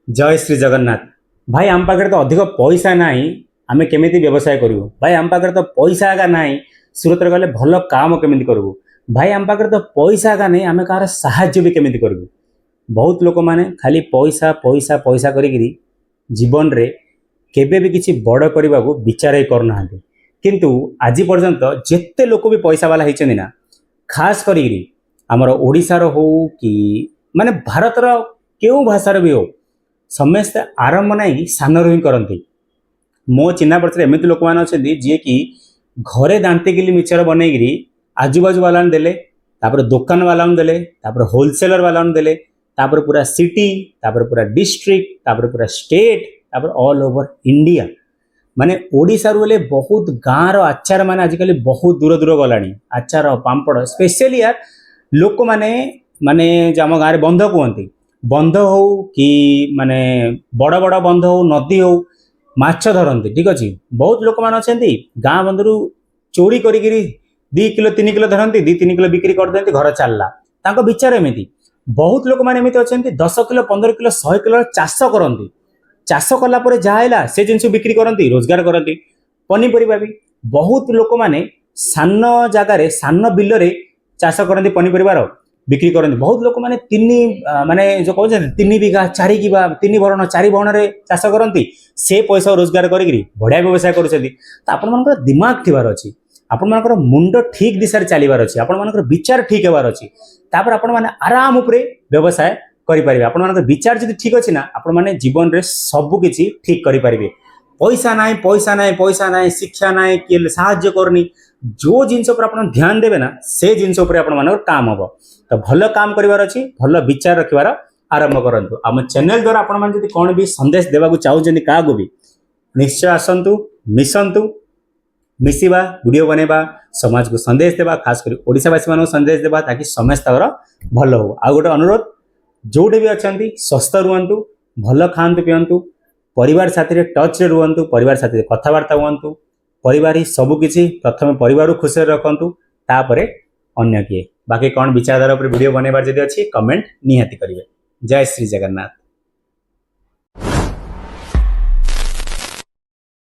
जय श्री जगन्नाथ। भाई आम पाखे तो अधिक पैसा ना आम केमी व्यवसाय करूँ। भाई आम पाखे तो पैसा आगा ना सूरत गले भल काम केमी करूँ। भाई आम पाखे तो पैसा आगा नहीं आम कह साहाय्य भी केमी करूँ। बहुत लोक मैंने खाली पैसा पैसा पैसा करी जीवन रे केबे भी किसी बड़ करने को विचार ही करना। किंतु आज पर्यंत जिते लोक भी पैसा वाला होती ना खास करी आमर ओडिशार हो कि माने भारतर क्यों भाषार भी हो समस्ते आरंभ नहीं सानर ही करती। मो चिन्ह परिचय एमती लोक मैंने अच्छा जी कि घरे दांतिकिली मिचर बनईकि आजुबाजू वाला देले, दुकान वाला देले, होलसेलर वाला देले, पूरा सिटी, पूरा डिस्ट्रिक्ट, पूरा स्टेट, ऑल ओवर इंडिया माने ओडिशा रे बहुत गाँव आचार माने आजिकल बहुत दूर दूर गलानी। आचार पांपड़ स्पेशली यार लोक माने माने आम गाँव बंध कहते बंध हो कि माने बड़ बड़ बंध हो नदी हो माछ धरती। ठीक अच्छे बहुत लोक मैंने अच्छा गाँ बंधु चोरी करी 2 किलो 3 किलो धरती 2-3 किलो बिक्री कर दिखती घर चलला विचार एमती। बहुत लोक मैंने अच्छा 10 किलो 15 किलो 100 किलो चाष करती। चाष कलापर जहाँ से जिन बिक्री करती रोजगार करती। पनीपरिया भी बहुत लोक मैंने सान जगार सान बिल चाष करती पनीपरियार बिक्री करती। बहुत लोक मैंने 3 माने जो कहते 3 बीघा 4 बीघा 3 भरण 4 भरण चाष करती से पैसा रोजगार करी बढ़िया व्यवसाय कर दिमाग थिबार अच्छी आपण मानकर मुंड ठीक दिशा चलबार अच्छी आपण मानकर विचार ठीक होबार अच्छी आपण मैंने आराम उपरे व्यवसाय करें। आपण मान विचार जब ठीक अच्छी ना आपण मैंने जीवन में सबकि ठीक करें। पैसा ना पैसा ना पैसा ना शिक्षा ना किए साहाय्य करनी जो जिनस ध्यान देवे ना से जिनस काम हम तो भल काम करार अच्छी भल विचार रखार आरंभ करूँ। आम चैनल द्वारा आपण मैंने कौन भी संदेश देवाक चाहते क्या भी निश्चय आसतु मिशंतु मिसिबा वीडियो बनेबा समाज को संदेश देवा खास कर ओडिशावासी मान संदेश देवा ताकि समस्त भल हो। आ गोटे अनुरोध जोटे भी अच्छा स्वस्थ रुहतु भल खातु पीतु परिवार साथी टच रे रुहतु परिवार साथी कथबार्ता हुंतु परिवार ही सबकि प्रथम परिवार खुशी रखु तापर अन्य किए बाकी कौन विचारधारा वीडियो बनवार जब अच्छी कमेंट निहाती करेंगे। जय श्री जगन्नाथ।